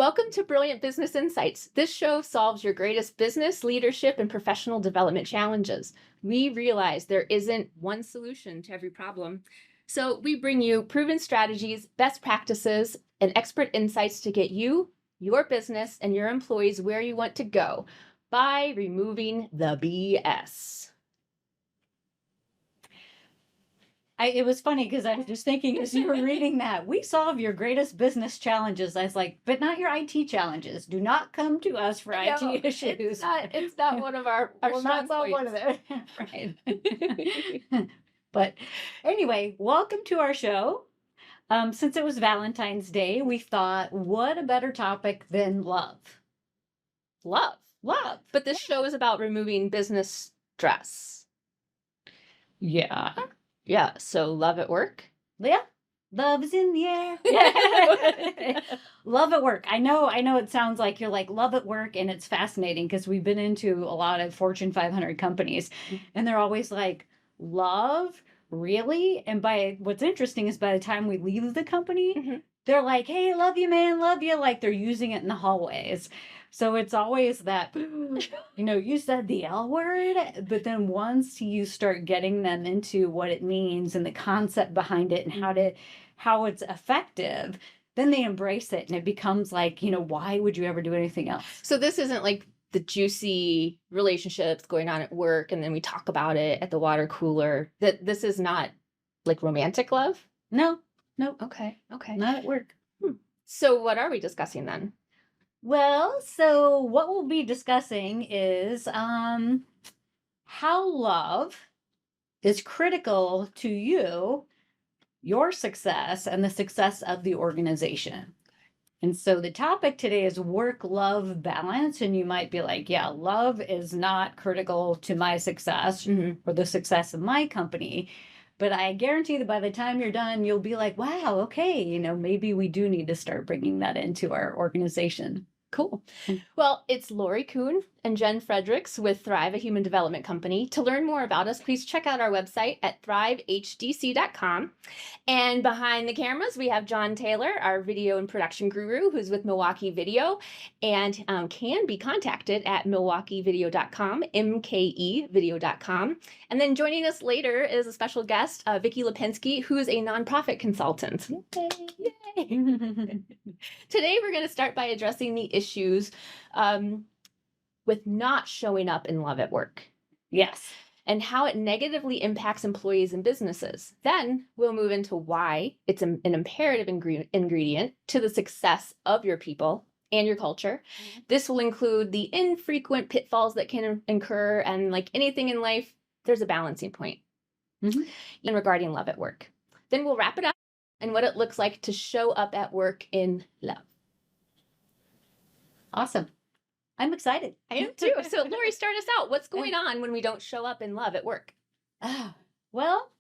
Welcome to Brilliant Business Insights. This show solves your greatest business, leadership, and professional development challenges. We realize there isn't one solution to every problem. So we bring you proven strategies, best practices, and expert insights to get you, your business, and your employees where you want to go by removing the BS. It was funny because I was just thinking as you were reading that, we solve your greatest business challenges. I was like, but not your IT challenges. Do not come to us for IT issues. It's not one of our We'll not strong solve one of points. them. Right. But anyway, welcome to our show. Since it was Valentine's Day, we thought, what a better topic than love? Love. Love. But this show is about removing business stress. Yeah. Yeah, so love at work. Yeah. Love is in the air. Love at work. I know it sounds like you're like love at work, and it's fascinating because we've been into a lot of Fortune 500 companies and they're always like, love? Really? And what's interesting is by the time we leave the company, they're like, hey, love you, man, love you. Like they're using it in the hallways. So it's always that, you said the L word, but then once you start getting them into what it means and the concept behind it and how it's effective, then they embrace it and it becomes like, why would you ever do anything else? So this isn't like the juicy relationships going on at work and then we talk about it at the water cooler. This is not like romantic love? No. Okay. Not at work. So what are we discussing then? Well, so what we'll be discussing is how love is critical to you, your success, and the success of the organization. And so the topic today is work-love balance. And you might be like, yeah, love is not critical to my success or the success of my company. But I guarantee that by the time you're done, you'll be like, wow, okay, maybe we do need to start bringing that into our organization. Cool. Well, it's Lori Kuhn and Jen Fredericks with Thrive, a human development company. To learn more about us, please check out our website at thrivehdc.com. And behind the cameras, we have John Taylor, our video and production guru, who's with Milwaukee Video and can be contacted at milwaukeevideo.com, mkevideo.com. And then joining us later is a special guest, Vicki Lipinski, who is a nonprofit consultant. Yay! Today, we're going to start by addressing the issues with not showing up in love at work. Yes. And how it negatively impacts employees and businesses. Then we'll move into why it's an imperative ingredient to the success of your people and your culture. This will include the infrequent pitfalls that can occur, and like anything in life, there's a balancing point. And regarding love at work. Then we'll wrap it up and what it looks like to show up at work in love. Awesome. I'm excited. I am too. So Lori, start us out. What's going on when we don't show up in love at work? Well,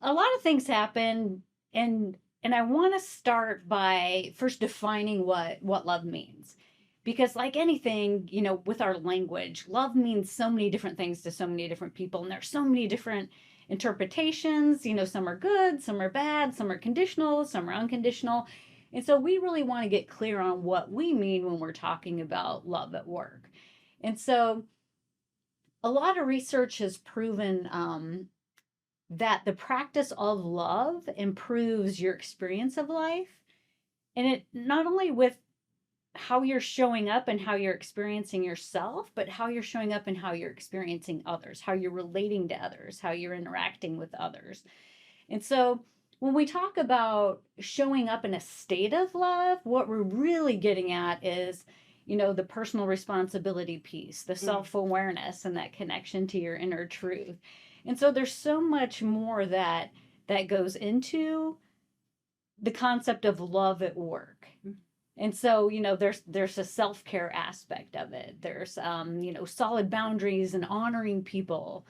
a lot of things happen, and I want to start by first defining what love means. Because like anything, with our language, love means so many different things to so many different people, and there's so many different interpretations. Some are good, some are bad, some are conditional, some are unconditional. And so we really want to get clear on what we mean when we're talking about love at work. And so a lot of research has proven that the practice of love improves your experience of life. And it not only with how you're showing up and how you're experiencing yourself, but how you're showing up and how you're experiencing others, how you're relating to others, how you're interacting with others. And so when we talk about showing up in a state of love, what we're really getting at is, the personal responsibility piece, the self-awareness and that connection to your inner truth. And so there's so much more that goes into the concept of love at work. And so, there's a self-care aspect of it. There's, solid boundaries and honoring people.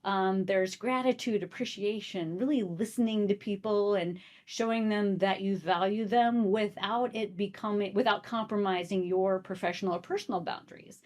There's gratitude, appreciation, really listening to people and showing them that you value them without compromising your professional or personal boundaries.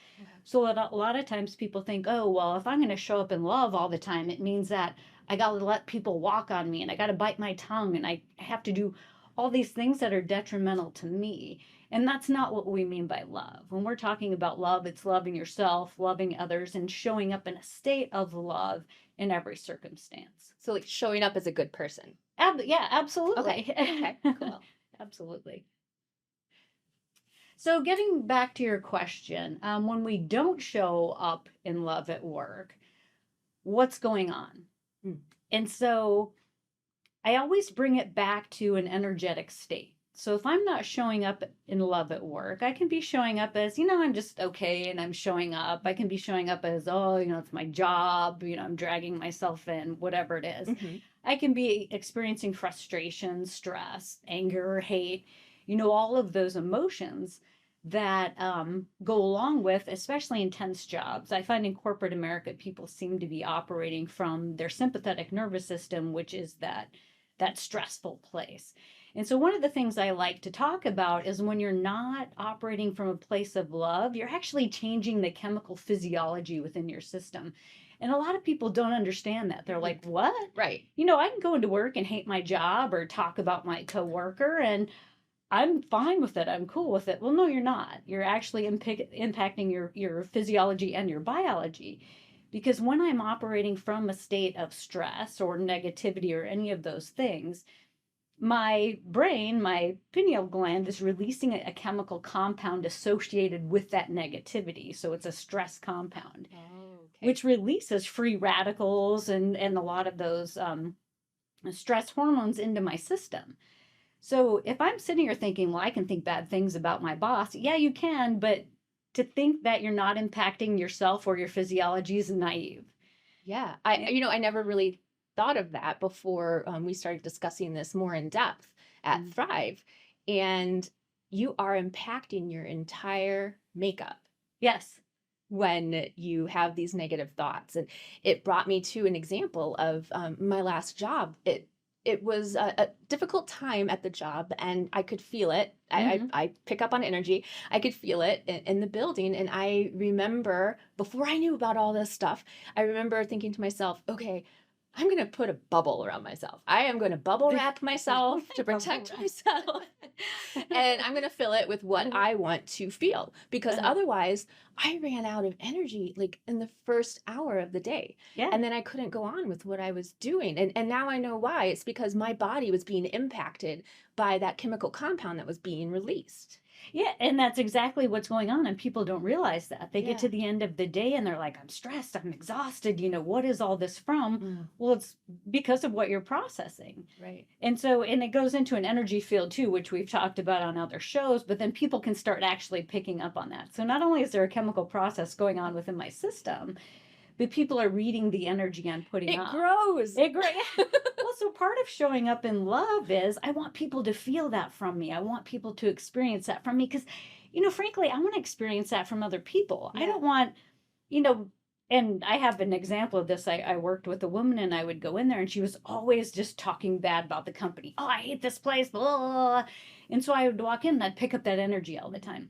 So a lot of times people think, oh, well, if I'm going to show up in love all the time, it means that I got to let people walk on me and I got to bite my tongue and I have to do all these things that are detrimental to me. And that's not what we mean by love. When we're talking about love, it's loving yourself, loving others, and showing up in a state of love in every circumstance. So like showing up as a good person. Yeah, absolutely. Okay, cool. Absolutely. So getting back to your question, when we don't show up in love at work, what's going on? Mm. And so I always bring it back to an energetic state. So if I'm not showing up in love at work, I can be showing up as, I'm just okay and I'm showing up. I can be showing up as, oh, it's my job, I'm dragging myself in, whatever it is. Mm-hmm. I can be experiencing frustration, stress, anger, hate, all of those emotions that go along with, especially intense jobs. I find in corporate America, people seem to be operating from their sympathetic nervous system, which is that stressful place. And so one of the things I like to talk about is when you're not operating from a place of love, you're actually changing the chemical physiology within your system. And a lot of people don't understand that. They're like, what? Right. I can go into work and hate my job or talk about my coworker and I'm fine with it. I'm cool with it. Well, no, you're not. You're actually impacting your physiology and your biology. Because when I'm operating from a state of stress or negativity or any of those things, my brain, my pineal gland is releasing a chemical compound associated with that negativity. So it's a stress compound, which releases free radicals and a lot of those stress hormones into my system. So if I'm sitting here thinking, well, I can think bad things about my boss, yeah, you can, but to think that you're not impacting yourself or your physiology is naive. Yeah, I never really thought of that before we started discussing this more in depth at Thrive, and you are impacting your entire makeup. Yes. When you have these negative thoughts, and it brought me to an example of my last job. It was a difficult time at the job, and I could feel it. I pick up on energy. I could feel it in the building. And I remember, before I knew about all this stuff, I remember thinking to myself, okay, I'm going to put a bubble around myself. I am going to bubble wrap myself to protect myself. And I'm going to fill it with what I want to feel, because otherwise I ran out of energy like in the first hour of the day. Yeah. And then I couldn't go on with what I was doing. And now I know why. It's because my body was being impacted by that chemical compound that was being released. Yeah, and that's exactly what's going on, and people don't realize that. They get to the end of the day and they're like, I'm stressed, I'm exhausted, what is all this from? Well, it's because of what you're processing. Right. And so, and it goes into an energy field too, which we've talked about on other shows, but then people can start actually picking up on that. So not only is there a chemical process going on within my system, but people are reading the energy I'm putting up. It grows. Well, so part of showing up in love is I want people to feel that from me. I want people to experience that from me because, frankly, I want to experience that from other people. Yeah. I don't want, and I have an example of this. I worked with a woman and I would go in there and she was always just talking bad about the company. Oh, I hate this place, blah, blah, blah. And so I would walk in and I'd pick up that energy all the time.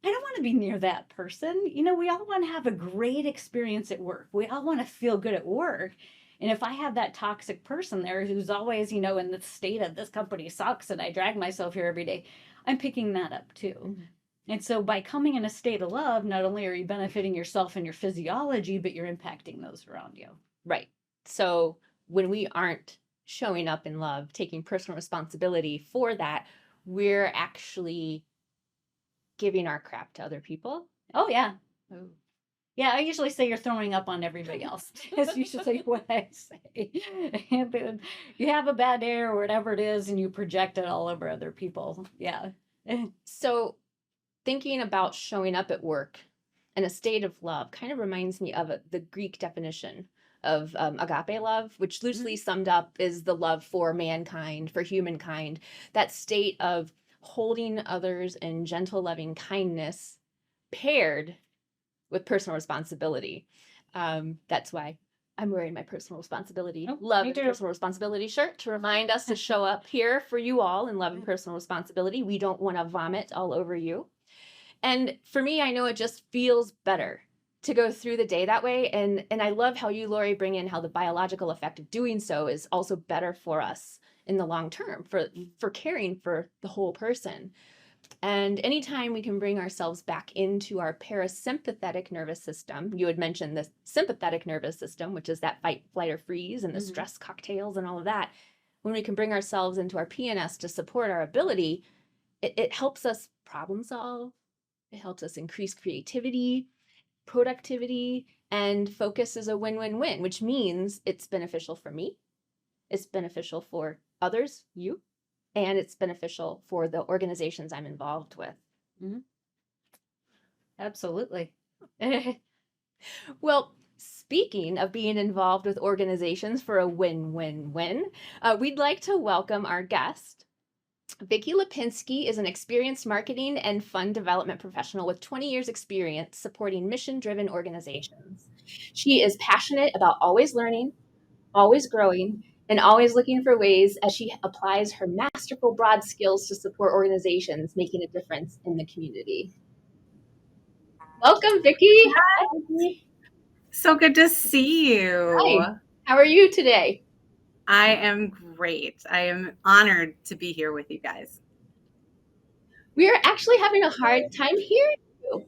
I don't want to be near that person. We all want to have a great experience at work. We all want to feel good at work. And if I have that toxic person there who's always, in the state of this company sucks and I drag myself here every day, I'm picking that up too. Mm-hmm. And so by coming in a state of love, not only are you benefiting yourself and your physiology, but you're impacting those around you. Right. So when we aren't showing up in love, taking personal responsibility for that, we're actually giving our crap to other people. Oh, yeah. Oh. Yeah, I usually say you're throwing up on everybody else. That's usually what I say. And you have a bad day or whatever it is, and you project it all over other people. Yeah. So thinking about showing up at work in a state of love kind of reminds me of the Greek definition of agape love, which loosely summed up is the love for mankind, for humankind, that state of holding others in gentle, loving kindness paired with personal responsibility. That's why I'm wearing my personal responsibility, love and personal responsibility shirt to remind us to show up here for you all in love and personal responsibility. We don't want to vomit all over you. And for me, I know it just feels better to go through the day that way. And I love how you, Lori, bring in how the biological effect of doing so is also better for us in the long term for caring for the whole person. And anytime we can bring ourselves back into our parasympathetic nervous system, you had mentioned the sympathetic nervous system, which is that fight, flight, or freeze, and the stress cocktails and all of that. When we can bring ourselves into our PNS to support our ability, it helps us problem solve. It helps us increase creativity, productivity, and focus is a win-win-win, which means it's beneficial for me, it's beneficial for others, you, and it's beneficial for the organizations I'm involved with. Absolutely. Well, speaking of being involved with organizations for a win-win-win, we'd like to welcome our guest. Vicki Lipinski is an experienced marketing and fund development professional with 20 years experience supporting mission-driven organizations. She is passionate about always learning, always growing, and always looking for ways as she applies her masterful broad skills to support organizations making a difference in the community. Welcome, Vicki. Hi. So good to see you. Hi. How are you today? I am great. I am honored to be here with you guys. We are actually having a hard time hearing you.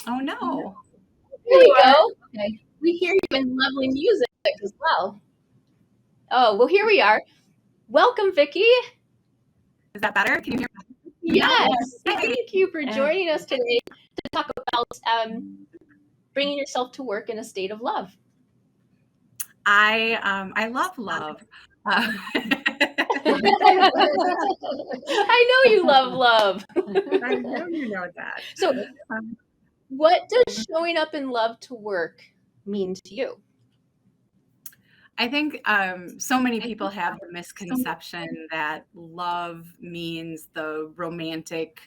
Oh, no. Here we go. Okay. We hear you in lovely music as well. Oh, well, here we are. Welcome, Vicki. Is that better? Can you hear me? Yes. Thank you for joining us today to talk about bringing yourself to work in a state of love. I love love. I know you love love. I know you know that. So what does showing up in love to work mean to you? I think so many people have the misconception that love means the romantic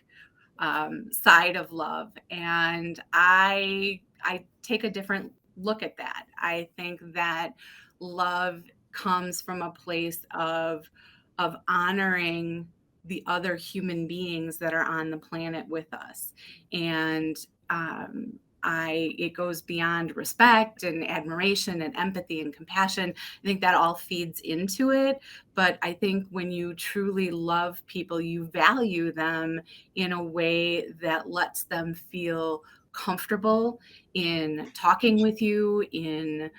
side of love. And I take a different look at that. I think that love comes from a place of honoring the other human beings that are on the planet with us. And it goes beyond respect and admiration and empathy and compassion. I think that all feeds into it. But I think when you truly love people, you value them in a way that lets them feel comfortable in talking with you, in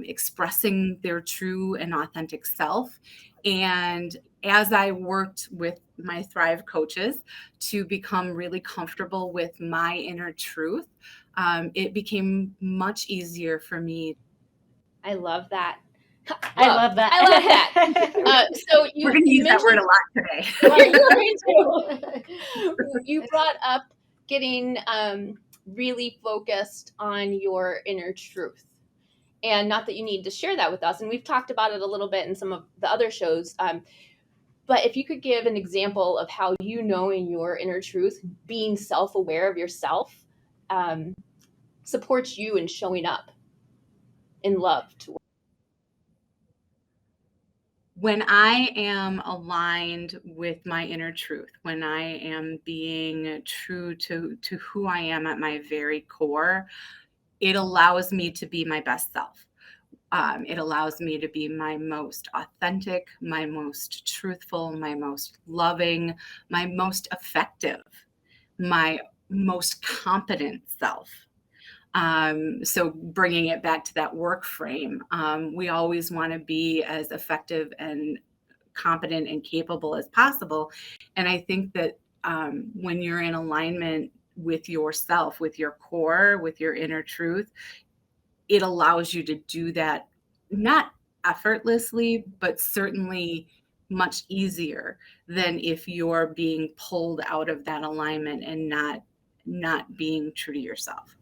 expressing their true and authentic self. And as I worked with my Thrive coaches to become really comfortable with my inner truth, it became much easier for me. I love that. I love that. I love that. So we're going to use that word a lot today. You brought up getting really focused on your inner truth. And not that you need to share that with us. And we've talked about it a little bit in some of the other shows. But if you could give an example of how you knowing your inner truth, being self-aware of yourself, supports you in showing up in love to work. When I am aligned with my inner truth, when I am being true to who I am at my very core, it allows me to be my best self. It allows me to be my most authentic, my most truthful, my most loving, my most effective, my most competent self. So bringing it back to that work frame, we always want to be as effective and competent and capable as possible. And I think that when you're in alignment with yourself, with your core, with your inner truth, it allows you to do that, not effortlessly, but certainly much easier than if you're being pulled out of that alignment and not being true to yourself.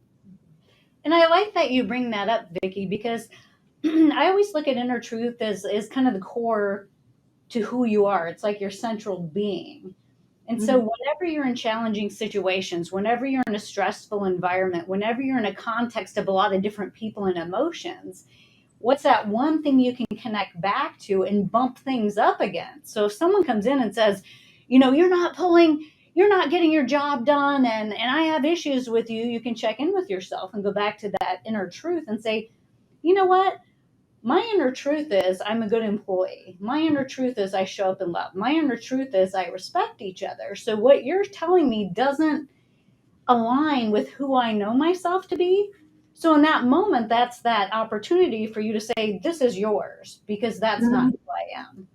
And I like that you bring that up, Vicki, because I always look at inner truth as kind of the core to who you are. It's like your central being. And so whenever you're in challenging situations, whenever you're in a stressful environment, whenever you're in a context of a lot of different people and emotions, what's that one thing you can connect back to and bump things up against? So if someone comes in and says, you're not getting your job done and I have issues with you, you can check in with yourself and go back to that inner truth and say, you know what? My inner truth is I'm a good employee. My inner truth is I show up in love. My inner truth is I respect each other. So what you're telling me doesn't align with who I know myself to be. So in that moment, that's that opportunity for you to say, this is yours, because that's not who I am.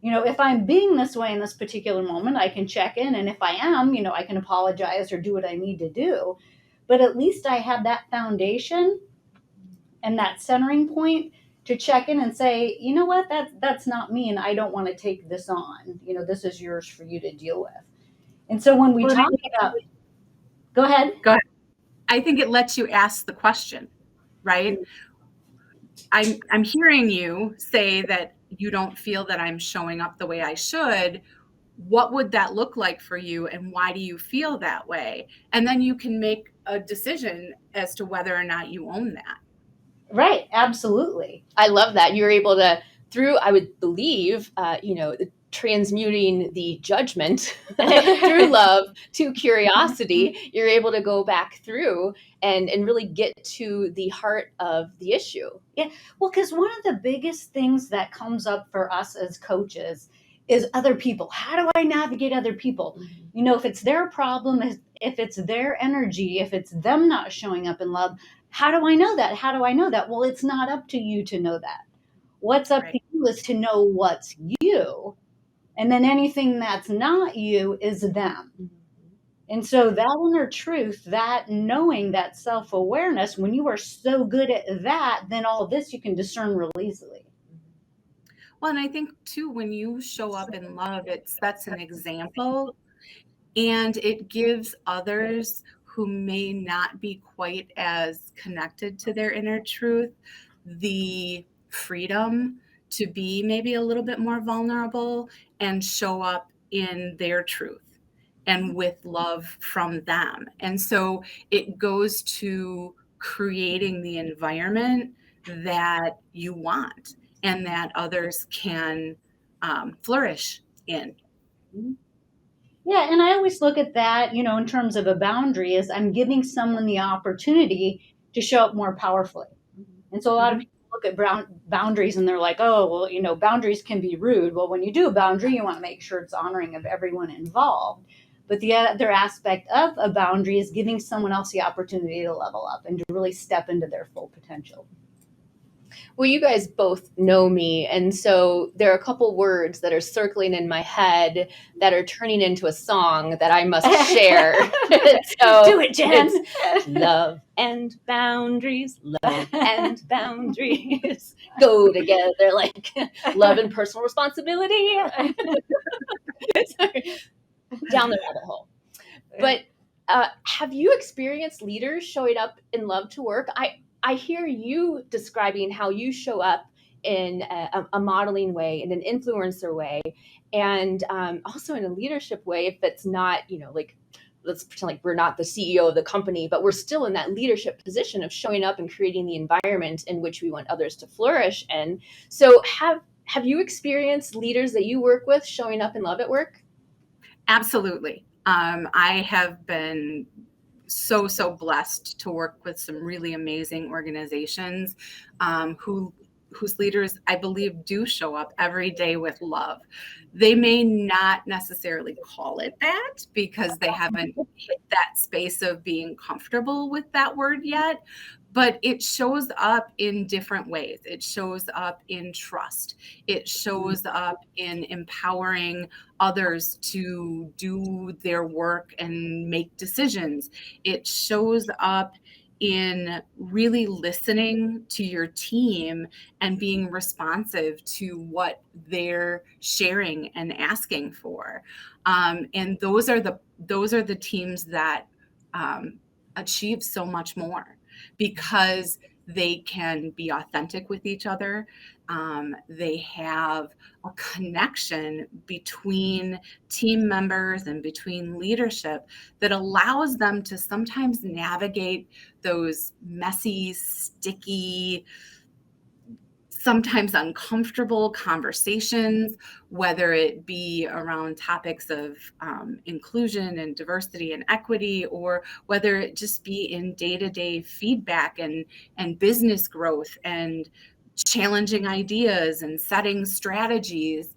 If I'm being this way in this particular moment, I can check in. And if I am, I can apologize or do what I need to do. But at least I have that foundation and that centering point to check in and say, you know what, that's not me, and I don't want to take this on. This is yours for you to deal with. And so when we Well, talk about, go ahead. go ahead. I think it lets you ask the question, right? I'm hearing you say that you don't feel that I'm showing up the way I should. What would that look like for you, and why do you feel that way? And then you can make a decision as to whether or not you own that. Right, absolutely. I love that you're able to, through, I would believe, transmuting the judgment through love to curiosity, you're able to go back through and really get to the heart of the issue. Yeah, well, because one of the biggest things that comes up for us as coaches is other people. How do I navigate other people? Mm-hmm. If it's their problem, if it's their energy, if it's them not showing up in love, how do I know that? How do I know that? Well, it's not up to you to know that. What's up to you is to know what's you. And then anything that's not you is them. Mm-hmm. And so that inner truth, that knowing, that self-awareness, when you are so good at that, then all of this you can discern real easily. Well, and I think too, when you show up in love, it sets an example, and it gives others who may not be quite as connected to their inner truth the freedom to be maybe a little bit more vulnerable and show up in their truth and with love from them. And so it goes to creating the environment that you want and that others can flourish in. Yeah, and I always look at that, in terms of a boundary, as I'm giving someone the opportunity to show up more powerfully. And so a lot of people look at boundaries and they're like, oh, well, boundaries can be rude. Well, when you do a boundary, you want to make sure it's honoring of everyone involved. But the other aspect of a boundary is giving someone else the opportunity to level up and to really step into their full potential. Well, you guys both know me, and so there are a couple words that are circling in my head that are turning into a song that I must share. So do it, Jen. It's love and boundaries, love and boundaries go together like love and personal responsibility. Sorry. Down the rabbit hole. But have you experienced leaders showing up in love to work? I hear you describing how you show up in a modeling way, in an influencer way, and also in a leadership way. If it's not, like, let's pretend like we're not the CEO of the company, but we're still in that leadership position of showing up and creating the environment in which we want others to flourish. And so have you experienced leaders that you work with showing up in love at work? Absolutely. I have been so blessed to work with some really amazing organizations whose leaders, I believe, do show up every day with love. They may not necessarily call it that because they haven't hit that space of being comfortable with that word yet, but it shows up in different ways. It shows up in trust. It shows up in empowering others to do their work and make decisions. It shows up in really listening to your team and being responsive to what they're sharing and asking for. And those are the teams that achieve so much more because they can be authentic with each other. They have a connection between team members and between leadership that allows them to sometimes navigate those messy, sticky, sometimes uncomfortable conversations, whether it be around topics of inclusion and diversity and equity, or whether it just be in day-to-day feedback and business growth and challenging ideas and setting strategies.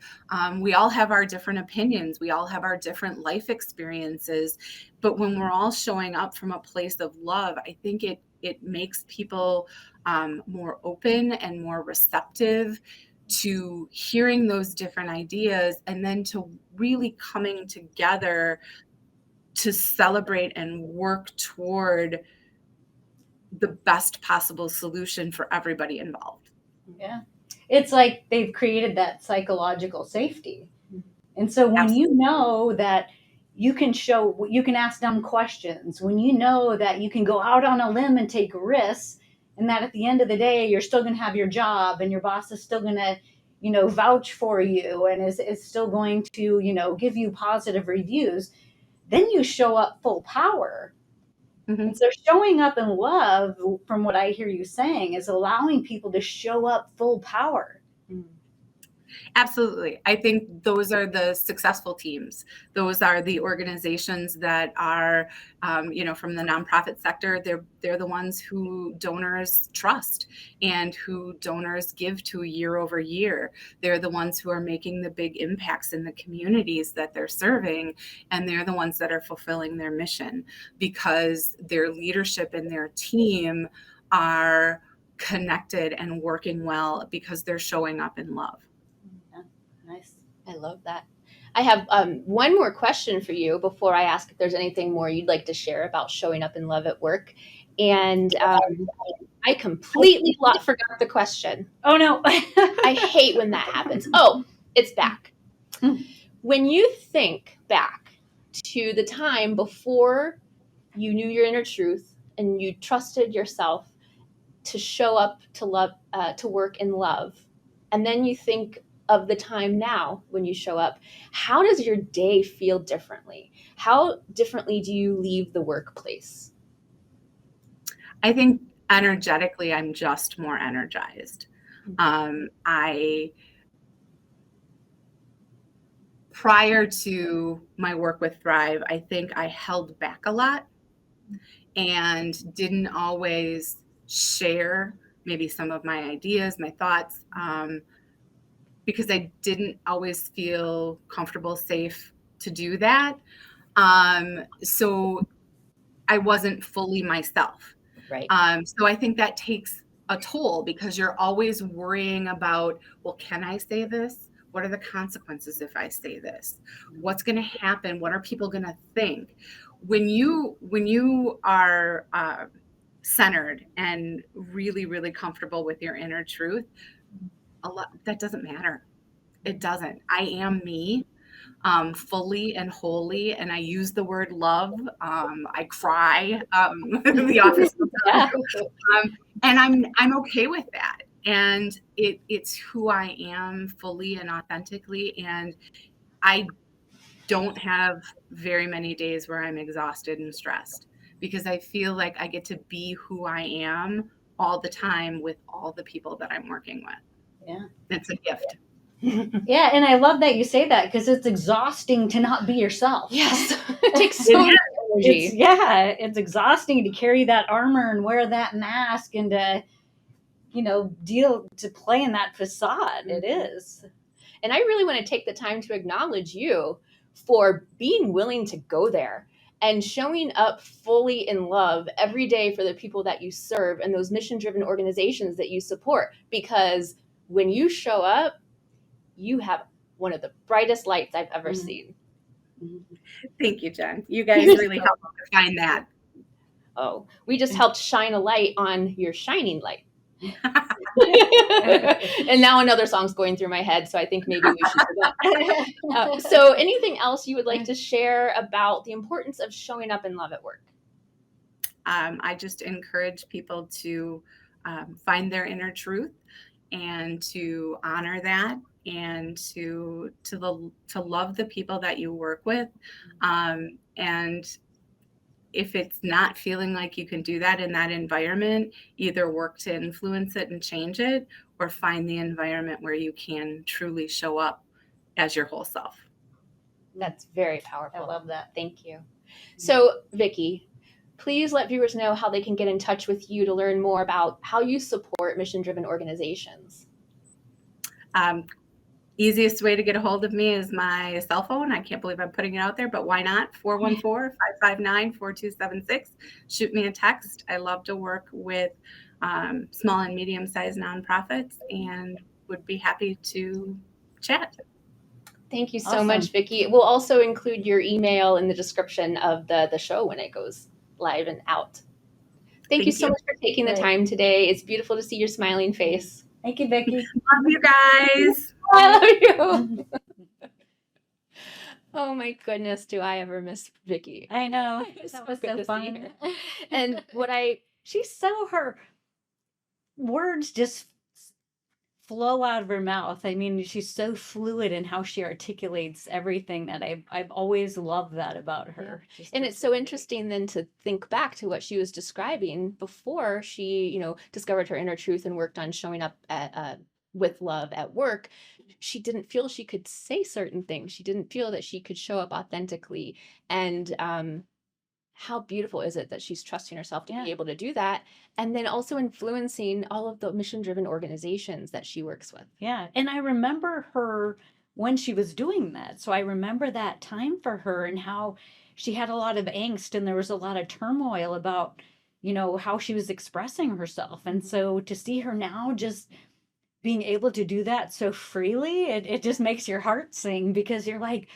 We all have our different opinions. We all have our different life experiences. But when we're all showing up from a place of love, I think it makes people more open and more receptive to hearing those different ideas, and then to really coming together to celebrate and work toward the best possible solution for everybody involved. Yeah. It's like they've created that psychological safety. And so when Absolutely. you know that you can ask dumb questions, when you know that you can go out on a limb and take risks, and that at the end of the day, you're still going to have your job and your boss is still going to, vouch for you and is still going to, give you positive reviews, then you show up full power. Mm-hmm. And so showing up in love, from what I hear you saying, is allowing people to show up full power. Absolutely. I think those are the successful teams. Those are the organizations that are, from the nonprofit sector. They're the ones who donors trust and who donors give to year over year. They're the ones who are making the big impacts in the communities that they're serving, and they're the ones that are fulfilling their mission because their leadership and their team are connected and working well because they're showing up in love. Nice. I love that. I have one more question for you before I ask if there's anything more you'd like to share about showing up in love at work. And I completely forgot the question. Oh, no. I hate when that happens. Oh, it's back. When you think back to the time before you knew your inner truth and you trusted yourself to show up to love, to work in love, and then you think of the time now when you show up, how does your day feel differently? How differently do you leave the workplace? I think energetically, I'm just more energized. Prior to my work with Thrive, I think I held back a lot and didn't always share maybe some of my ideas, my thoughts, because I didn't always feel comfortable, safe to do that. So I wasn't fully myself. Right. So I think that takes a toll because you're always worrying about, well, can I say this? What are the consequences if I say this? What's going to happen? What are people going to think? When you are centered and really, really comfortable with your inner truth, that doesn't matter. It doesn't. I am me. Fully and wholly, and I use the word love. I cry in the office, and I'm okay with that. And it's who I am fully and authentically. And I don't have very many days where I'm exhausted and stressed because I feel like I get to be who I am all the time with all the people that I'm working with. Yeah, it's a gift. Yeah, and I love that you say that because it's exhausting to not be yourself. Yes, it takes so much energy. It's exhausting to carry that armor and wear that mask and to, to play in that facade. It is. And I really want to take the time to acknowledge you for being willing to go there and showing up fully in love every day for the people that you serve and those mission-driven organizations that you support. Because when you show up, you have one of the brightest lights I've ever seen. Thank you, Jen. You guys really helped to find that. Oh, we just helped shine a light on your shining light. And now another song's going through my head, so I think maybe we should do that. So anything else you would like to share about the importance of showing up in love at work? I just encourage people to find their inner truth and to honor that and to love the people that you work with. And if it's not feeling like you can do that in that environment, either work to influence it and change it, or find the environment where you can truly show up as your whole self. That's very powerful. I love that. Thank you. So, Vicki, please let viewers know how they can get in touch with you to learn more about how you support mission-driven organizations. Easiest way to get a hold of me is my cell phone. I can't believe I'm putting it out there, but why not? 414-559-4276. Shoot me a text. I love to work with small and medium-sized nonprofits and would be happy to chat. Thank you so much, Vicki. We'll also include your email in the description of the show when it goes live and out. Thank you so much for taking the time today. It's beautiful to see your smiling face. Thank you, Vicki. Love you guys. I love you. Oh my goodness, do I ever miss Vicki? I know. That was so fun. And her words just flow out of her mouth. I mean, she's so fluid in how she articulates everything that I've always loved that about her. Yeah. And it's so interesting then to think back to what she was describing before she, discovered her inner truth and worked on showing up with love at work. She didn't feel she could say certain things. She didn't feel that she could show up authentically. And how beautiful is it that she's trusting herself to be able to do that, and then also influencing all of the mission-driven organizations that she works with. Yeah. And I remember her when she was doing that. So I remember that time for her and how she had a lot of angst and there was a lot of turmoil about, how she was expressing herself. And so to see her now just being able to do that so freely, it just makes your heart sing, because you're like,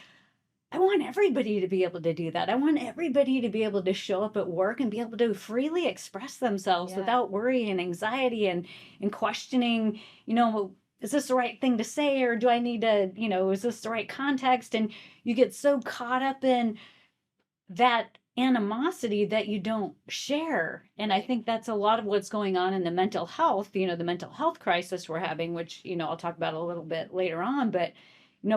I want everybody to be able to do that. I want everybody to be able to show up at work and be able to freely express themselves without worry and anxiety and questioning, is this the right thing to say, or do I need to, is this the right context? And you get so caught up in that animosity that you don't share. And I think that's a lot of what's going on in the mental health, the mental health crisis we're having, which, I'll talk about a little bit later on, but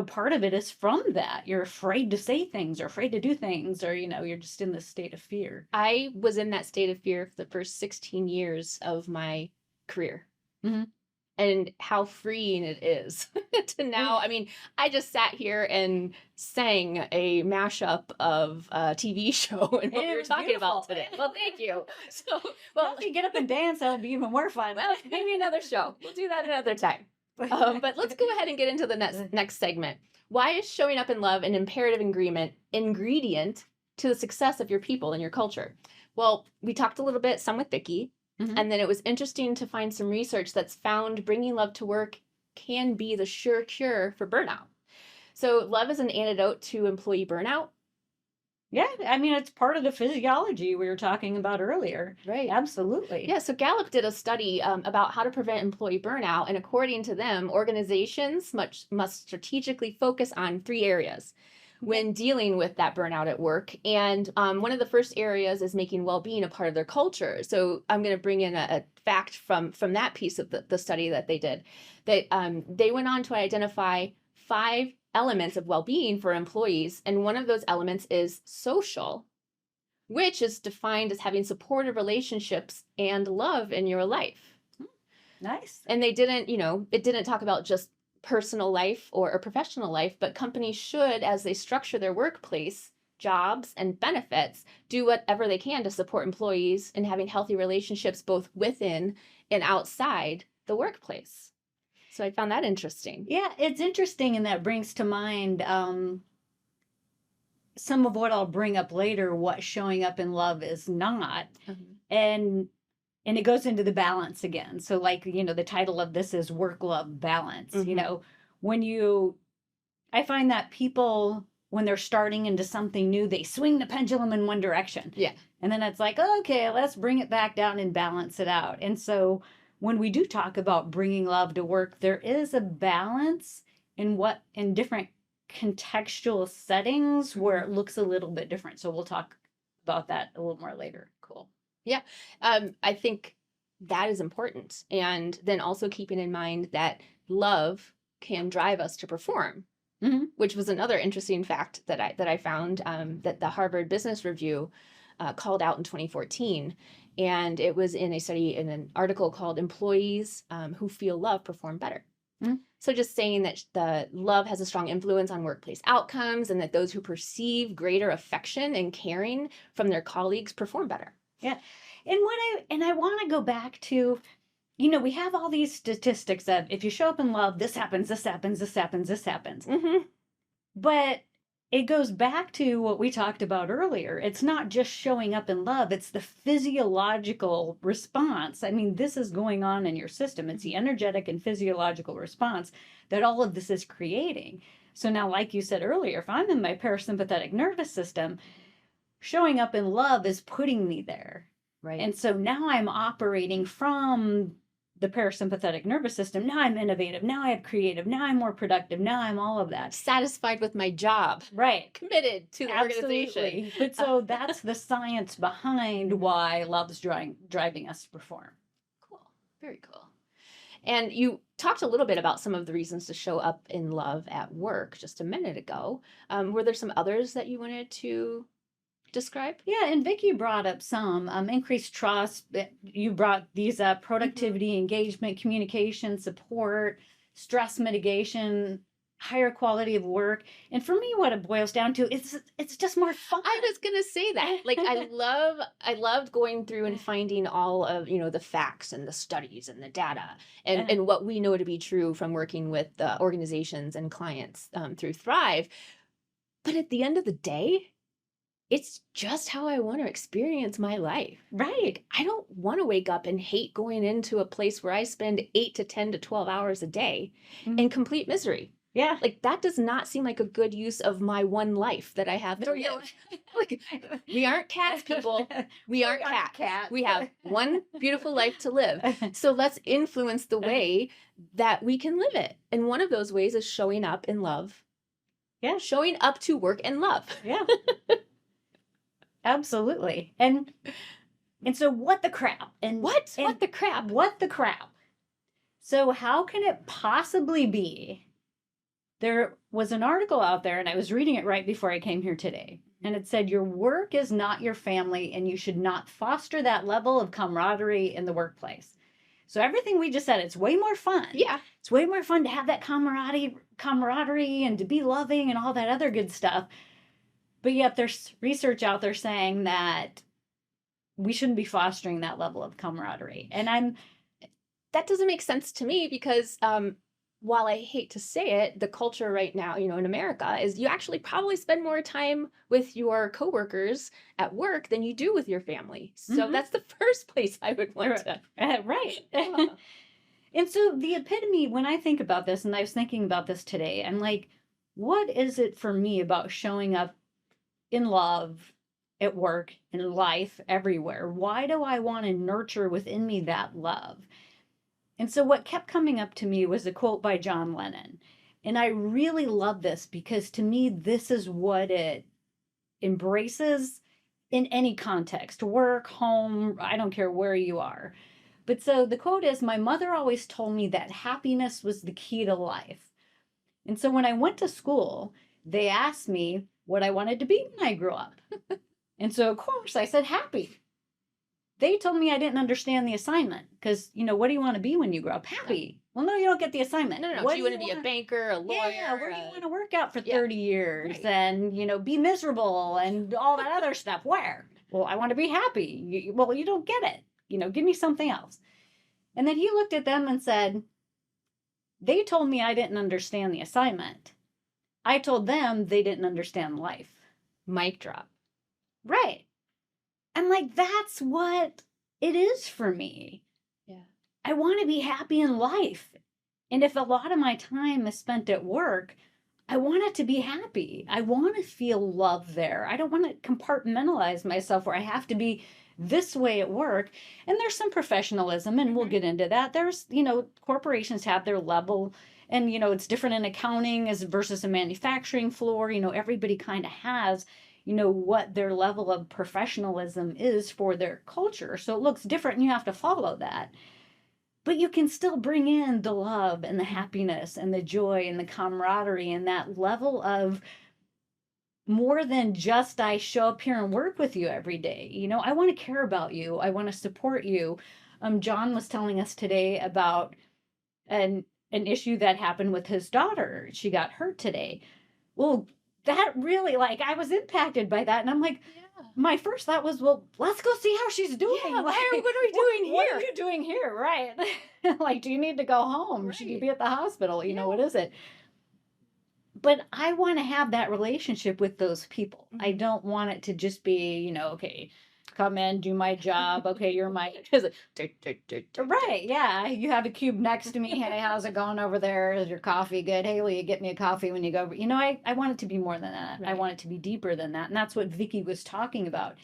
part of it is from that. You're afraid to say things or afraid to do things, or, you're just in this state of fear. I was in that state of fear for the first 16 years of my career. Mm-hmm. And how freeing it is to now. I mean, I just sat here and sang a mashup of a TV show and what we were talking about today. Well, thank you. So, if you get up and dance, that'll be even more fun. Well, maybe another show. We'll do that another time. But let's go ahead and get into the next segment. Why is showing up in love an imperative ingredient to the success of your people and your culture? Well, we talked a little bit, some with Vicki, and then it was interesting to find some research that's found bringing love to work can be the sure cure for burnout. So love is an antidote to employee burnout. Yeah, I mean, it's part of the physiology we were talking about earlier. Right. Absolutely. Yeah, so Gallup did a study about how to prevent employee burnout, and according to them, organizations must strategically focus on 3 areas when dealing with that burnout at work. And one of the first areas is making well-being a part of their culture. So I'm going to bring in a fact from that piece of the study that they did, that they went on to identify 5 elements of well-being for employees. And one of those elements is social, which is defined as having supportive relationships and love in your life. Nice. And they didn't, it didn't talk about just personal life or professional life, but companies should, as they structure their workplace, jobs, and benefits, do whatever they can to support employees in having healthy relationships both within and outside the workplace. So I found that interesting. Yeah, it's interesting, and that brings to mind some of what I'll bring up later, what showing up in love is not. And it goes into the balance again. So like, the title of this is work-love balance. I find that people, when they're starting into something new, they swing the pendulum in one direction. Yeah. And then it's like, okay, let's bring it back down and balance it out. And so when we do talk about bringing love to work, there is a balance in different contextual settings where it looks a little bit different. So we'll talk about that a little more later. Cool. Yeah. I think that is important. And then also keeping in mind that love can drive us to perform, which was another interesting fact that I found that the Harvard Business Review called out in 2014. And it was in a study in an article called Employees Who Feel Love Perform Better. So just saying that the love has a strong influence on workplace outcomes, and that those who perceive greater affection and caring from their colleagues perform better. Yeah. And I want to go back to, we have all these statistics of if you show up in love, this happens, this happens, this happens, this happens. Mm-hmm. But it goes back to what we talked about earlier. It's not just showing up in love, it's the physiological response. I mean, this is going on in your system. It's the energetic and physiological response that all of this is creating. So now, like you said earlier, if I'm in my parasympathetic nervous system, showing up in love is putting me there. Right. And so now I'm operating from the parasympathetic nervous system. Now I'm innovative. Now I'm creative. Now I'm more productive. Now I'm all of that. Satisfied with my job. Right. Committed to the organization. Absolutely. But so that's the science behind why love is driving us to perform. Cool. Very cool. And you talked a little bit about some of the reasons to show up in love at work just a minute ago. Were there some others that you wanted to describe? Yeah, and Vicki brought up some increased trust. You brought these up: productivity, engagement, communication, support, stress mitigation, higher quality of work. And for me, what it boils down to is it's just more fun. I was gonna say that. Like I loved going through and finding all of the facts and the studies and the data and what we know to be true from working with the organizations and clients through Thrive. But at the end of the day, it's just how I want to experience my life. Right. I don't want to wake up and hate going into a place where I spend 8 to 10 to 12 hours a day in complete misery. Yeah. Like that does not seem like a good use of my one life that I have to live. Like, we aren't cats, people. We aren't cats. We have one beautiful life to live. So let's influence the way that we can live it. And one of those ways is showing up in love. Yeah. Showing up to work in love. Yeah. Absolutely. And so what the crap? And what the crap? What the crap? So how can it possibly be? There was an article out there, and I was reading it right before I came here today. And it said, your work is not your family, and you should not foster that level of camaraderie in the workplace. So everything we just said, it's way more fun. Yeah. It's way more fun to have that camaraderie and to be loving and all that other good stuff. But yet there's research out there saying that we shouldn't be fostering that level of camaraderie. And that doesn't make sense to me because while I hate to say it, the culture right now, in America is you actually probably spend more time with your coworkers at work than you do with your family. So that's the first place I would want to. Right. And so the epitome, when I think about this, and I was thinking about this today, I'm like, what is it for me about showing up in love at work, in life, everywhere? Why do I want to nurture within me that love? And so what kept coming up to me was a quote by John Lennon. And I really love this because to me, this is what it embraces in any context, work, home, I don't care where you are. But so the quote is, my mother always told me that happiness was the key to life. And so when I went to school, they asked me what I wanted to be when I grew up. And so, of course, I said happy. They told me I didn't understand the assignment because, what do you want to be when you grow up? Happy. Well, no, you don't get the assignment. No. What do you want to be a banker, a lawyer? Yeah, where do you want to work out for 30 years and, be miserable and all that other stuff? Where? Well, I want to be happy. Well, you don't get it. Give me something else. And then he looked at them and said, they told me I didn't understand the assignment. I told them they didn't understand life. Mic drop. Right. I'm like, that's what it is for me. Yeah. I want to be happy in life. And if a lot of my time is spent at work, I want it to be happy. I want to feel love there. I don't want to compartmentalize myself where I have to be this way at work. And there's some professionalism, and we'll get into that. There's, corporations have their level, and, it's different in accounting as versus a manufacturing floor. Everybody kind of has, what their level of professionalism is for their culture. So it looks different, and you have to follow that. But you can still bring in the love and the happiness and the joy and the camaraderie and that level of more than just I show up here and work with you every day. I want to care about you. I want to support you. John was telling us today about an issue that happened with his daughter. She got hurt today. Well, that really, I was impacted by that. And I'm like, my first thought was, well, let's go see how she's doing. Yeah, Like, what are we doing what here? are you doing here? Right. Like, do you need to go home? Should you Right. be at the hospital? You know, Yeah. what is it? But I want to have that relationship with those people. I Mhm. don't want it to just be, okay, come in, do my job. Okay, you're my right. Yeah, you have a cube next to me. Hey, how's it going over there? Is your coffee good? Hey, will you get me a coffee when you go over? I want it to be more than that. I Right. want it to be deeper than that. And that's what Vicky was talking about.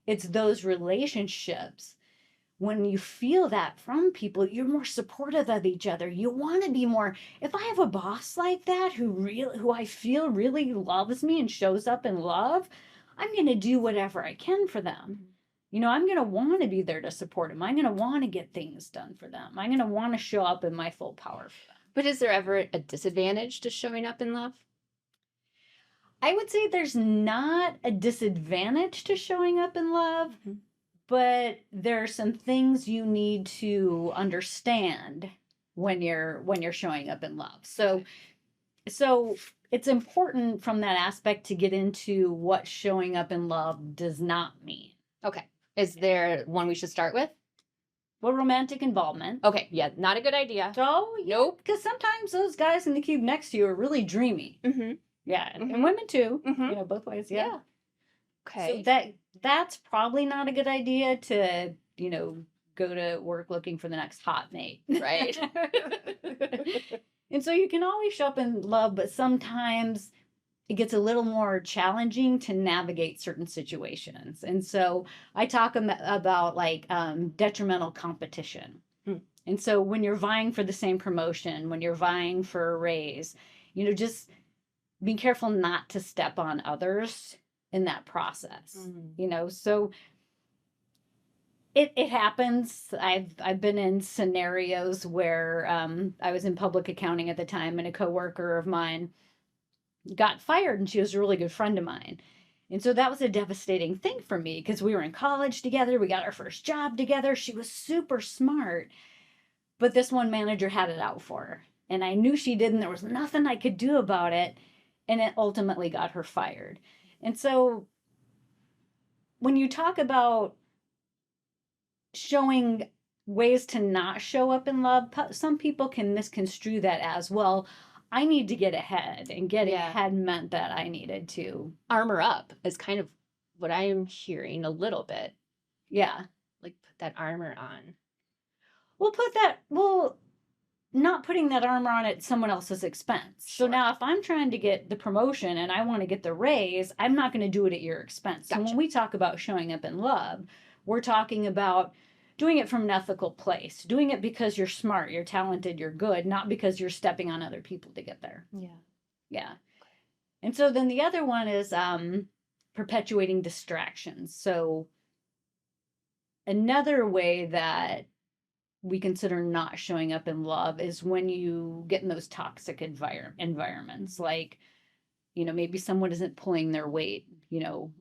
It's those relationships. When you feel that from people, you're more supportive of each other. You want to be more. If I have a boss like that who I feel really loves me and shows up in love, I'm going to do whatever I can for them. I'm going to want to be there to support them. I'm going to want to get things done for them. I'm going to want to show up in my full power for them. But is there ever a disadvantage to showing up in love? I would say there's not a disadvantage to showing up in love, but there are some things you need to understand when you're showing up in love. So it's important from that aspect to get into what showing up in love does not mean. Okay. Is there one we should start with? Well, romantic involvement. Okay. Yeah. Not a good idea. Oh, yeah, Nope. because sometimes those guys in the cube next to you are really dreamy. Mm-hmm. Yeah, and women too. Mhm. Both ways. Yeah. Yeah. Okay. So that's probably not a good idea to go to work looking for the next hot mate. Right. And so you can always show up in love, but sometimes it gets a little more challenging to navigate certain situations. And so I talk about like detrimental competition. And so when you're vying for the same promotion, when you're vying for a raise, just be careful not to step on others in that process. So it happens. I've been in scenarios where I was in public accounting at the time, and a coworker of mine got fired, and she was a really good friend of mine. And so that was a devastating thing for me because we were in college together. We got our first job together. She was super smart, but this one manager had it out for her. And I knew she did, and there was nothing I could do about it. And it ultimately got her fired. And so when you talk about showing ways to not show up in love, some people can misconstrue that as, well, I need to get ahead, and getting ahead meant that I needed to armor up is kind of what I am hearing a little bit. Yeah. Like put that armor on. Not putting that armor on at someone else's expense. Sure. So now if I'm trying to get the promotion and I want to get the raise, I'm not going to do it at your expense. Gotcha. So when we talk about showing up in love, we're talking about doing it from an ethical place, doing it because you're smart, you're talented, you're good, not because you're stepping on other people to get there. Yeah. And so then the other one is perpetuating distractions. So another way that we consider not showing up in love is when you get in those toxic environments, like, maybe someone isn't pulling their weight,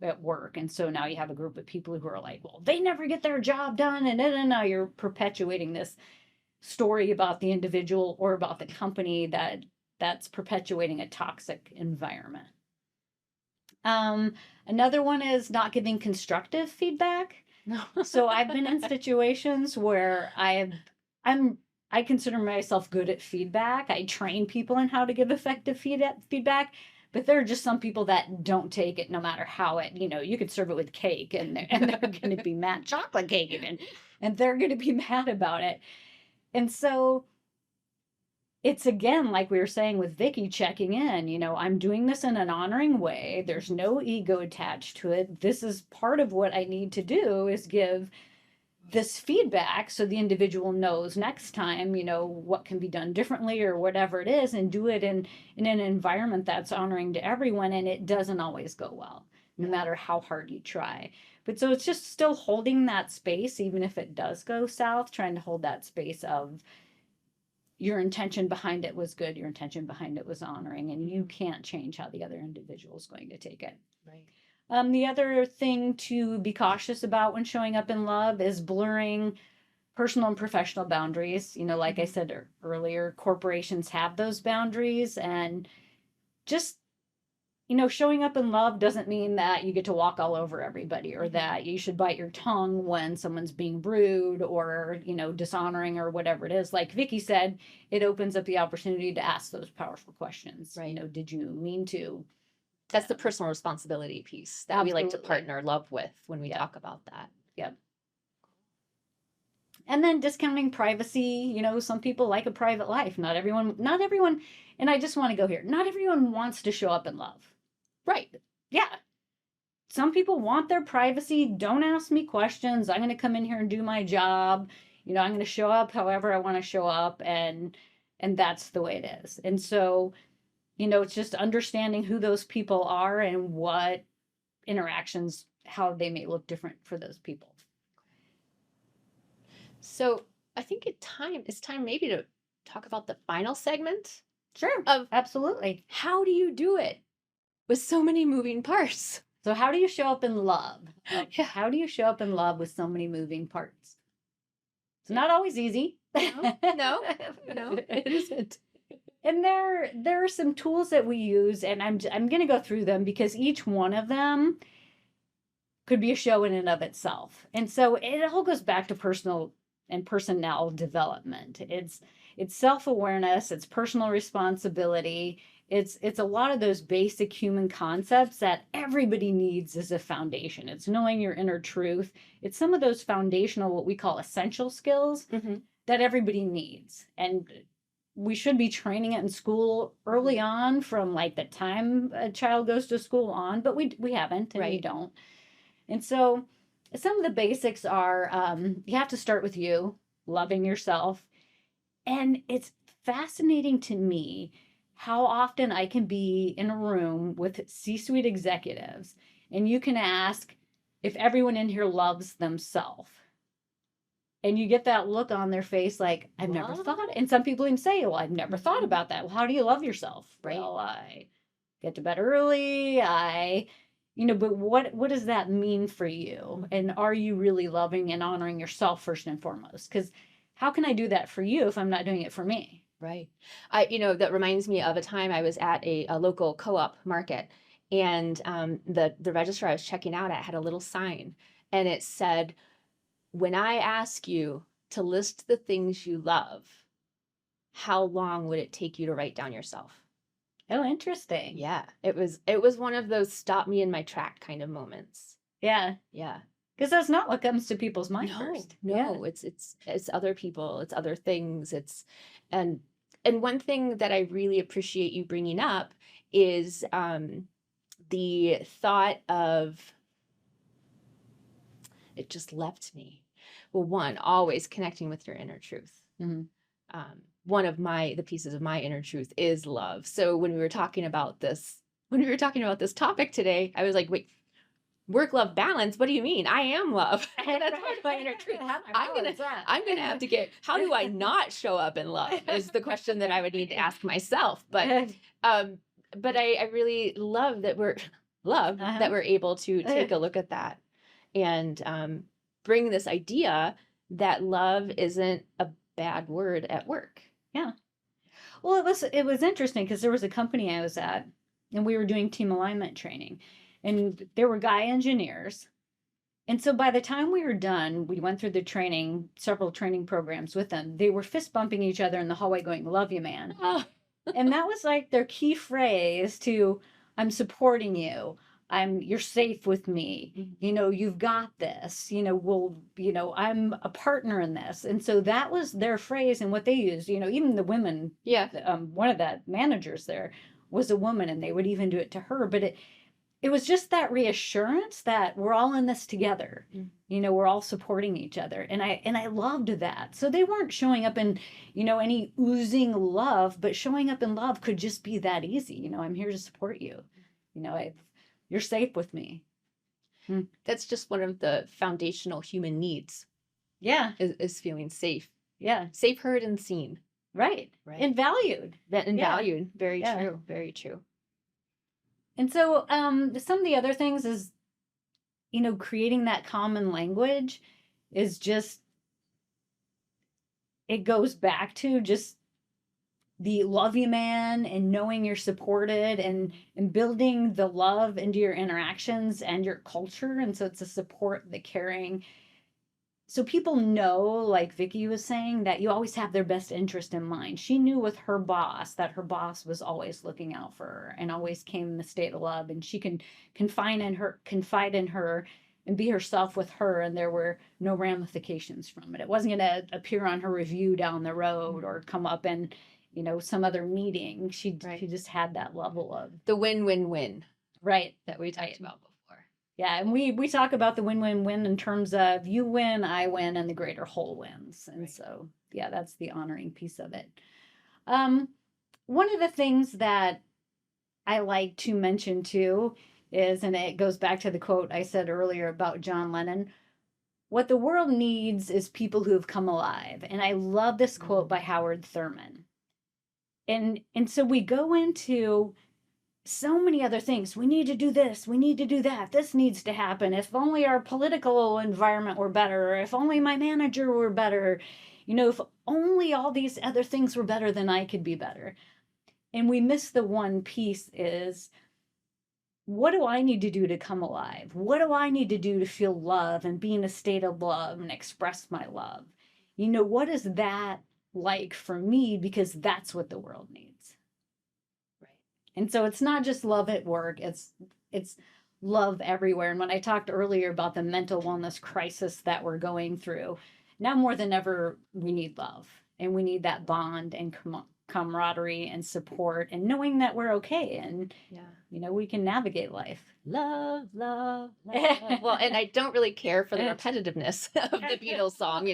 at work. And so now you have a group of people who are like, well, they never get their job done. And now you're perpetuating this story about the individual or about the company that's perpetuating a toxic environment. Another one is not giving constructive feedback. No. So I've been in situations where I consider myself good at feedback. I train people in how to give effective feedback, but there are just some people that don't take it no matter how you could serve it with cake and they're going to be mad, chocolate cake even, and they're going to be mad about it. And so it's, again, like we were saying with Vicky, checking in, I'm doing this in an honoring way. There's no ego attached to it. This is part of what I need to do, is give this feedback so the individual knows next time, what can be done differently or whatever it is, and do it in an environment that's honoring to everyone. And it doesn't always go well, no matter how hard you try. But so it's just still holding that space, even if it does go south, trying to hold that space of, your intention behind it was good, your intention behind it was honoring, and you can't change how the other individual is going to take it. Right. The other thing to be cautious about when showing up in love is blurring personal and professional boundaries. Like I said earlier, corporations have those boundaries, and just, showing up in love doesn't mean that you get to walk all over everybody, or that you should bite your tongue when someone's being rude or, dishonoring or whatever it is. Like Vicky said, it opens up the opportunity to ask those powerful questions. Right. Did you mean to? That's the personal responsibility piece that we like to Absolutely. partner love with when we talk about that. Yep. And then discounting privacy. Some people like a private life. Not everyone, and I just want to go here. Not everyone wants to show up in love. Right. Yeah. Some people want their privacy. Don't ask me questions. I'm going to come in here and do my job. I'm going to show up however I want to show up, and that's the way it is. And so, it's just understanding who those people are and what interactions, how they may look different for those people. So I think it's time maybe to talk about the final segment. Sure. Absolutely. How do you do it with so many moving parts? So how do you show up in love? Yeah. How do you show up in love with so many moving parts? It's not always easy. No, it isn't. And there are some tools that we use, and I'm going to go through them because each one of them could be a show in and of itself. And so it all goes back to personal and personnel development. It's self-awareness, it's personal responsibility. It's a lot of those basic human concepts that everybody needs as a foundation. It's knowing your inner truth. It's some of those foundational, what we call essential skills that everybody needs. And we should be training it in school early on, from like the time a child goes to school on, but we haven't, and we don't. And so some of the basics are, you have to start with you, loving yourself. And it's fascinating to me how often I can be in a room with C-suite executives, and you can ask if everyone in here loves themselves. And you get that look on their face like, I've never thought. And some people even say, well, I've never thought about that. Well, how do you love yourself? Right. Well, I get to bed early. But what does that mean for you? And are you really loving and honoring yourself first and foremost? Because how can I do that for you if I'm not doing it for me? Right. That reminds me of a time I was at a local co-op market, and the register I was checking out at had a little sign, and it said, when I ask you to list the things you love, how long would it take you to write down yourself? Oh, interesting. Yeah. It was one of those stop me in my track kind of moments. Yeah. Yeah. Because that's not what comes to people's mind first. No, it's other people, it's other things. And one thing that I really appreciate you bringing up is the thought of, it just left me. Well, one, always connecting with your inner truth. One of the pieces of my inner truth is love. So when we were talking about this topic today, I was like, wait, work-love balance? What do you mean? I am love. That's part of my inner truth. I'm gonna have to get, how do I not show up in love is the question that I would need to ask myself. But I really love that we're able to take a look at that and bring this idea that love isn't a bad word at work. Yeah. Well, it was interesting because there was a company I was at, and we were doing team alignment training, and there were guy engineers. And so by the time we were done, we went through the training, several training programs with them. They were fist bumping each other in the hallway going, love you, man. And that was like their key phrase to, I'm supporting you. You're safe with me. You've got this, I'm a partner in this. And so that was their phrase and what they used, even the women. Yeah. One of the managers there was a woman, and they would even do it to her. But it was just that reassurance that we're all in this together. We're all supporting each other. And I loved that. So they weren't showing up in, any oozing love, but showing up in love could just be that easy. I'm here to support you. You're safe with me. That's just one of the foundational human needs. Yeah. Is feeling safe. Yeah. Safe, heard, and seen. Right. And valued. Valued. Very true. Very true. And so some of the other things is, creating that common language is just, it goes back to just the love you man and knowing you're supported and building the love into your interactions and your culture. And so it's a support, the caring. So people know, like Vicky was saying, that you always have their best interest in mind. She knew with her boss that her boss was always looking out for her and always came in the state of love, and she can confide in her and be herself with her, and there were no ramifications from it. It wasn't going to appear on her review down the road or come up in, some other meeting. She just had that level of The win-win-win right that we talked about before. Yeah, and we talk about the win-win-win in terms of you win, I win, and the greater whole wins. And so, yeah, that's the honoring piece of it. One of the things that I like to mention too is, and it goes back to the quote I said earlier about John Lennon, what the world needs is people who have come alive. And I love this quote by Howard Thurman. And so we go into so many other things. We need to do this. We need to do that. This needs to happen. If only our political environment were better. If only my manager were better. If only all these other things were better, then I could be better. And we miss the one piece is, what do I need to do to come alive? What do I need to do to feel love and be in a state of love and express my love? What is that like for me? Because that's what the world needs. And so it's not just love at work, it's love everywhere. And when I talked earlier about the mental wellness crisis that we're going through, now more than ever, we need love. And we need that bond and camaraderie and support and knowing that we're okay. And, we can navigate life. Love, love, love. Well, and I don't really care for the repetitiveness of the Beatles song,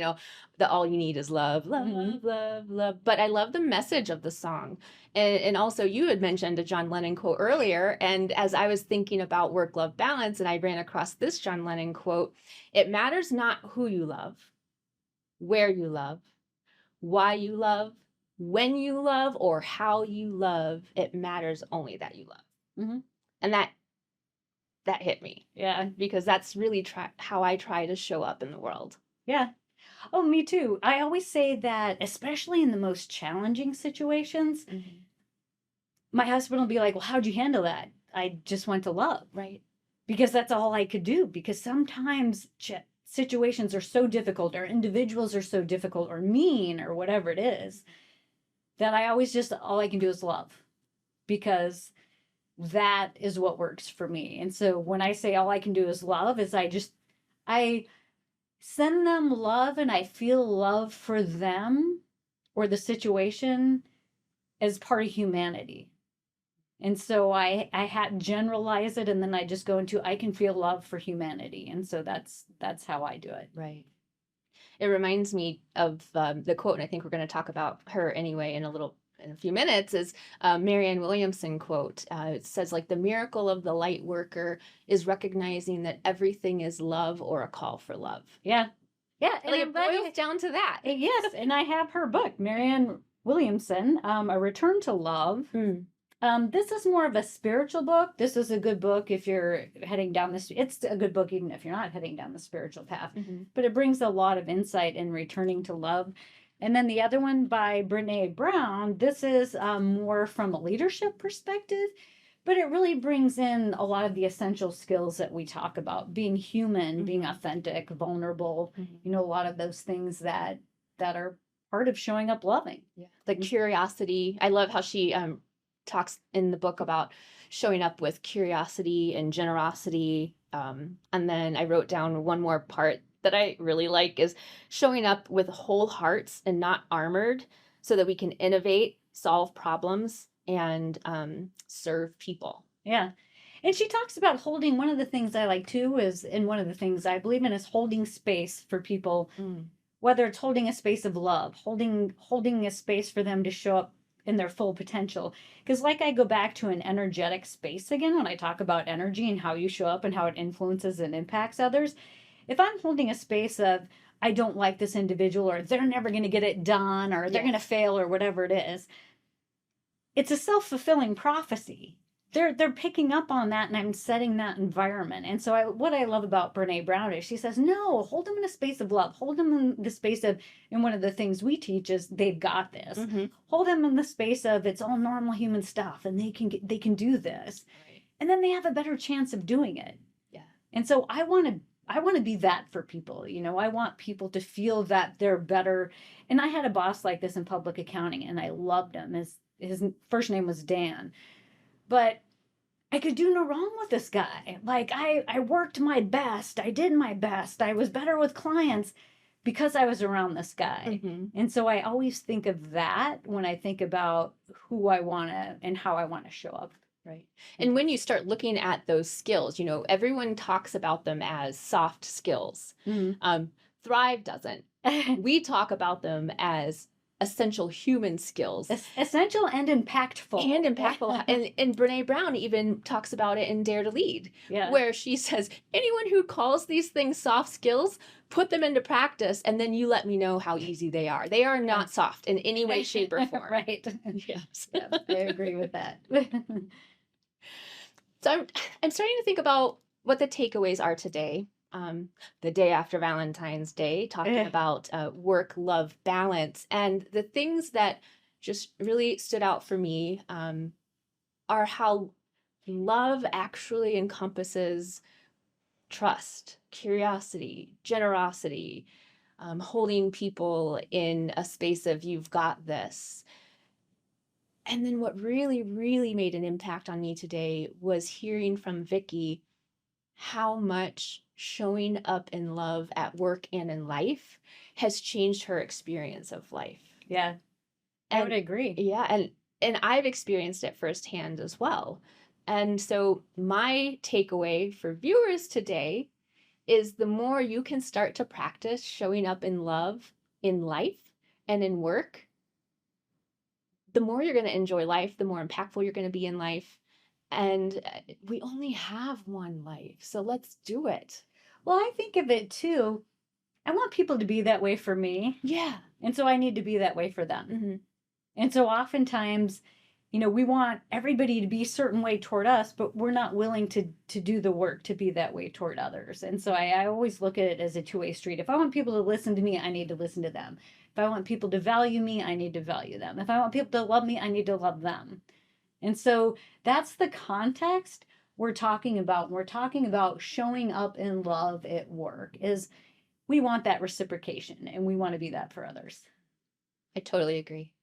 the all you need is love, love, love, love. But I love the message of the song. And also you had mentioned a John Lennon quote earlier. And as I was thinking about work-love balance, and I ran across this John Lennon quote, it matters not who you love, where you love, why you love, when you love, or how you love. It matters only that you love. Mm-hmm. And that hit me. Yeah. Because that's really how I try to show up in the world. Yeah. Oh, me too. I always say that, especially in the most challenging situations, my husband will be like, well, how'd you handle that? I just went to love. Right. Because that's all I could do. Because sometimes situations are so difficult, or individuals are so difficult or mean or whatever it is, that all I can do is love. Because that is what works for me. And so when I say all I can do is love, is I send them love, and I feel love for them or the situation as part of humanity. And so I generalize it, and then I just go into, I can feel love for humanity. And so that's how I do it. Right. It reminds me of the quote, and I think we're going to talk about her anyway in a few minutes, is Marianne Williamson quote. It says, like, the miracle of the light worker is recognizing that everything is love or a call for love. Yeah. Yeah. And it boils down to that. Yes. And I have her book, Marianne Williamson, A Return to Love. This is more of a spiritual book. This is a good book if you're heading down this. It's a good book even if you're not heading down the spiritual path. But it brings a lot of insight in returning to love. And then the other one by Brene Brown, this is more from a leadership perspective, but it really brings in a lot of the essential skills that we talk about, being human, being authentic, vulnerable, a lot of those things that are part of showing up loving. Yeah. Like curiosity. I love how she talks in the book about showing up with curiosity and generosity. And then I wrote down one more part that I really like is showing up with whole hearts and not armored, so that we can innovate, solve problems, and serve people. Yeah. And she talks about holding, one of the things I like too is, and one of the things I believe in is holding space for people, whether it's holding a space of love, holding a space for them to show up in their full potential. Because like I go back to an energetic space again, when I talk about energy and how you show up and how it influences and impacts others. If I'm holding a space of, I don't like this individual, or they're never going to get it done, or they're going to fail, or whatever it is, it's a self-fulfilling prophecy. they're picking up on that, and I'm setting that environment. And so what I love about Brene Brown is she says, no, hold them in a space of love, hold them in the space of, and one of the things we teach is they've got this. Hold them in the space of it's all normal human stuff, and they can do this. Right. And then they have a better chance of doing it. Yeah. And so I want to be that for people. I want people to feel that they're better. And I had a boss like this in public accounting, and I loved him. His first name was Dan. But I could do no wrong with this guy. Like I worked my best. I did my best. I was better with clients because I was around this guy. And so I always think of that when I think about who I want to and how I want to show up. Right. And when you start looking at those skills, everyone talks about them as soft skills. Thrive doesn't. We talk about them as essential human skills. Essential and impactful. And Brene Brown even talks about it in Dare to Lead, where she says, anyone who calls these things soft skills, put them into practice, and then you let me know how easy they are. They are not soft in any way, shape, or form. Right. Yes. I agree with that. So I'm starting to think about what the takeaways are today. The day after Valentine's Day, talking about work-love balance. And the things that just really stood out for me are how love actually encompasses trust, curiosity, generosity, holding people in a space of you've got this. And then what really, really made an impact on me today was hearing from Vicki how much showing up in love at work and in life has changed her experience of life. Yeah, I would agree. Yeah, and I've experienced it firsthand as well. And so my takeaway for viewers today is the more you can start to practice showing up in love in life and in work, the more you're going to enjoy life, the more impactful you're going to be in life. And we only have one life, so let's do it. Well, I think of it too. I want people to be that way for me. Yeah. And so I need to be that way for them. And so oftentimes, we want everybody to be a certain way toward us, but we're not willing to do the work to be that way toward others. And so I always look at it as a two-way street. If I want people to listen to me, I need to listen to them. If I want people to value me, I need to value them. If I want people to love me, I need to love them. And so that's the context we're talking about. We're talking about showing up in love at work is we want that reciprocation and we want to be that for others. I totally agree.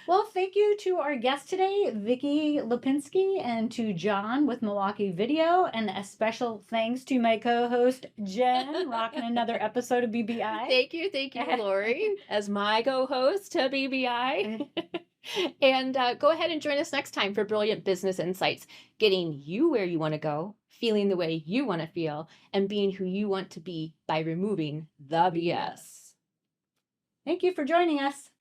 Well, thank you to our guest today, Vicki Lipinski, and to John with Milwaukee Video, and a special thanks to my co-host, Jen, rocking another episode of BBI. Thank you, Lori, as my co-host to BBI. And go ahead and join us next time for brilliant business insights, getting you where you want to go, feeling the way you want to feel, and being who you want to be by removing the BS. Thank you for joining us.